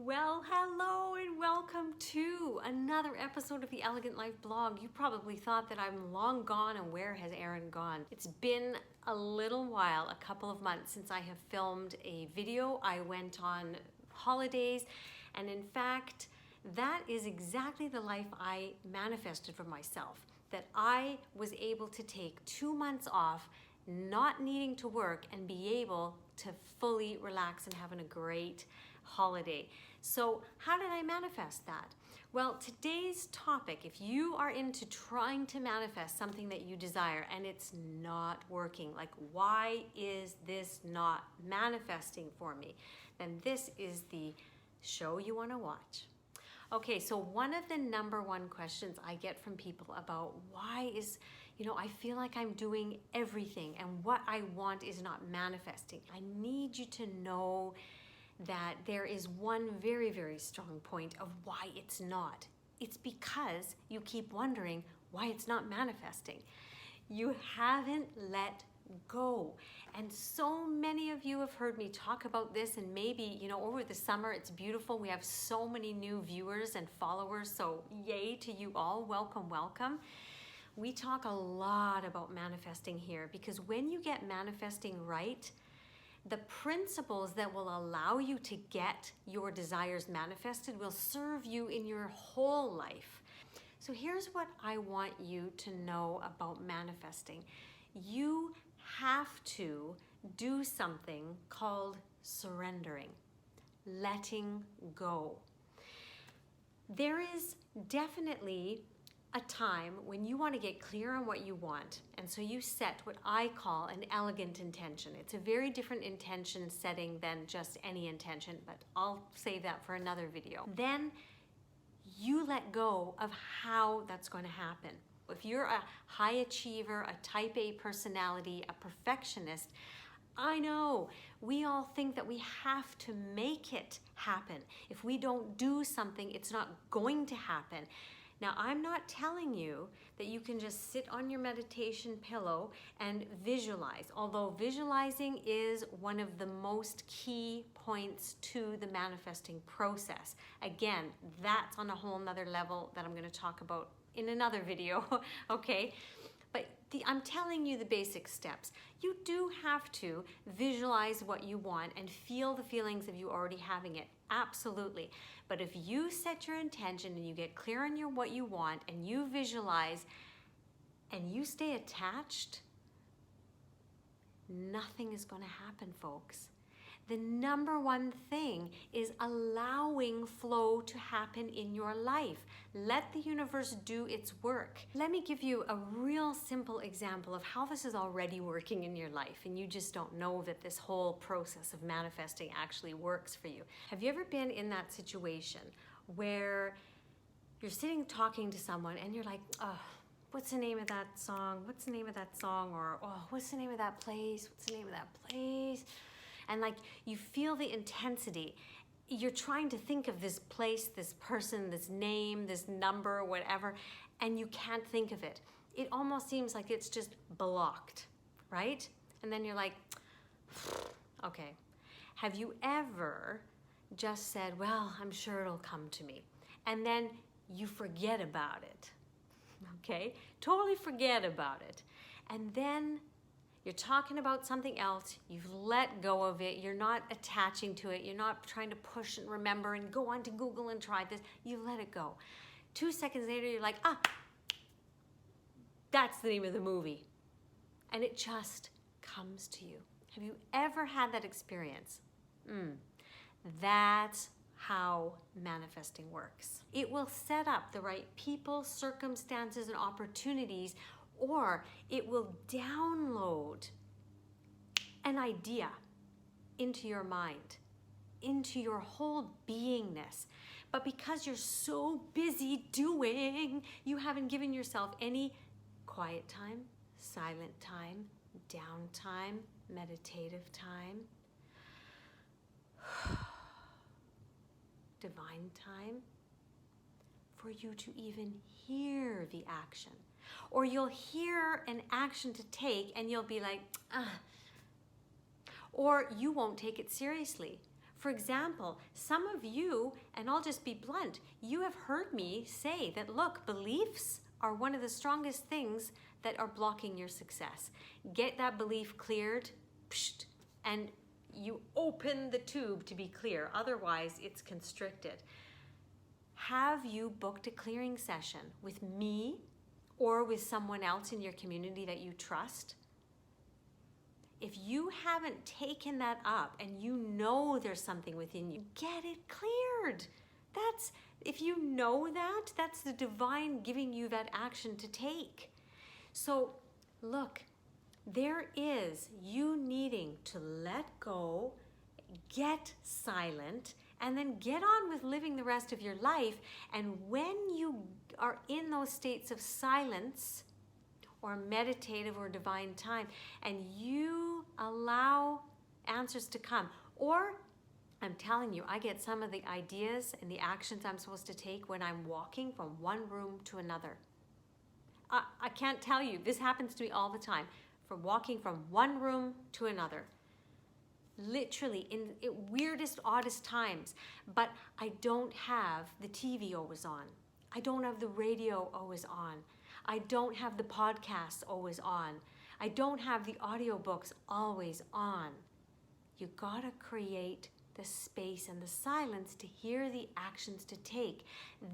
Well, hello and welcome to another episode of the Elegant Life blog. You probably thought that I'm long gone and where has Erin gone? It's been a little while, a couple of months since I have filmed a video. I went on holidays and in fact, that is exactly the life I manifested for myself. That I was able to take 2 months off, not needing to work and be able to fully relax and having a great holiday. So how did I manifest that? Well, today's topic, if you are into trying to manifest something that you desire and it's not working, like why is this not manifesting for me? Then this is the show you want to watch. Okay, so one of the number one questions I get from people about why is, I feel like I'm doing everything and what I want is not manifesting. I need you to know that there is one very, very strong point of why it's not. It's because you keep wondering why it's not manifesting. You haven't let go. And so many of you have heard me talk about this, and maybe, over the summer, it's beautiful. We have so many new viewers and followers, so yay to you all. Welcome, welcome. We talk a lot about manifesting here because when you get manifesting right, the principles that will allow you to get your desires manifested will serve you in your whole life. So here's what I want you to know about manifesting. You have to do something called surrendering, letting go. There is definitely a time when you want to get clear on what you want, and so you set what I call an elegant intention. It's a very different intention setting than just any intention, but I'll save that for another video. Then you let go of how that's going to happen. If you're a high achiever, a type A personality, a perfectionist, I know we all think that we have to make it happen. If we don't do something, it's not going to happen. Now, I'm not telling you that you can just sit on your meditation pillow and visualize, although visualizing is one of the most key points to the manifesting process. Again, that's on a whole nother level that I'm going to talk about in another video, okay? But I'm telling you the basic steps. You do have to visualize what you want and feel the feelings of you already having it. Absolutely. But if you set your intention and you get clear on what you want and you visualize and you stay attached, nothing is going to happen, folks. The number one thing is allowing flow to happen in your life. Let the universe do its work. Let me give you a real simple example of how this is already working in your life and you just don't know that this whole process of manifesting actually works for you. Have you ever been in that situation where you're sitting talking to someone and you're like, oh, what's the name of that song? What's the name of that song? Or, oh, what's the name of that place? What's the name of that place? And like you feel the intensity. You're trying to think of this place, this person, this name, this number, whatever, and you can't think of it. It almost seems like it's just blocked, right? And then you're like, okay. Have you ever just said, well, I'm sure it'll come to me. And then you forget about it, okay? Totally forget about it. And then you're talking about something else, you've let go of it, you're not attaching to it, you're not trying to push and remember and go on to Google and try this, you let it go. 2 seconds later, you're like, that's the name of the movie. And it just comes to you. Have you ever had that experience? That's how manifesting works. It will set up the right people, circumstances, and opportunities, or it will download an idea into your mind, into your whole beingness. But because you're so busy doing, you haven't given yourself any quiet time, silent time, downtime, meditative time, divine time, for you to even hear the action. Or you'll hear an action to take and you'll be like, or you won't take it seriously. For example, some of you, and I'll just be blunt, you have heard me say that, look, beliefs are one of the strongest things that are blocking your success. Get that belief cleared, and you open the tube to be clear. Otherwise, it's constricted. Have you booked a clearing session with me or with someone else in your community that you trust? If you haven't taken that up and you know there's something within you, get it cleared. If you know that, that's the divine giving you that action to take. So look, there is you needing to let go, get silent, and then get on with living the rest of your life. And when you are in those states of silence or meditative or divine time, and you allow answers to come, or I'm telling you, I get some of the ideas and the actions I'm supposed to take when I'm walking from one room to another. I can't tell you, this happens to me all the time, from walking from one room to another. Literally in weirdest, oddest times. But I don't have the TV always on. I don't have the radio always on. I don't have the podcasts always on. I don't have the audiobooks always on. You gotta create the space and the silence to hear the actions to take.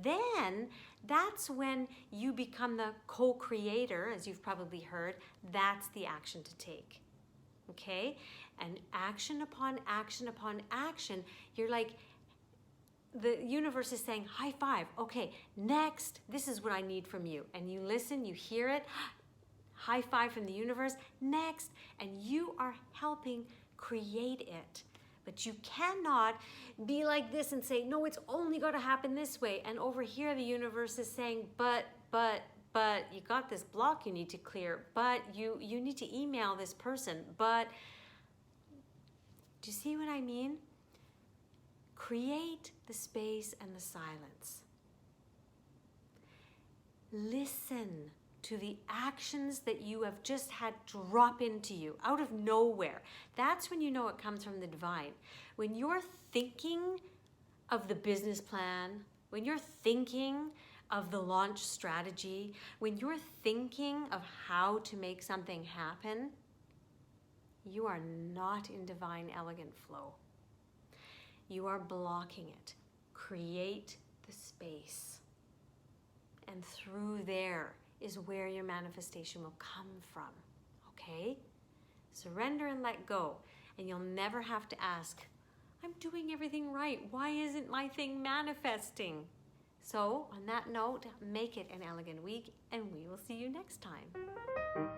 Then that's when you become the co-creator, as you've probably heard. That's the action to take. Okay? And action upon action upon action, you're like, the universe is saying, high five. Okay, next, this is what I need from you. And you listen, you hear it, high five from the universe, next. And you are helping create it. But you cannot be like this and say, no, it's only got to happen this way. And over here, the universe is saying, but you got this block you need to clear. But you need to email this person. But do you see what I mean? Create the space and the silence. Listen to the actions that you have just had drop into you out of nowhere. That's when you know it comes from the divine. When you're thinking of the business plan, when you're thinking of the launch strategy, when you're thinking of how to make something happen, you are not in divine, elegant flow. You are blocking it. Create the space. And through there is where your manifestation will come from, okay? Surrender and let go, and you'll never have to ask, I'm doing everything right. Why isn't my thing manifesting? So, on that note, make it an elegant week, and we will see you next time.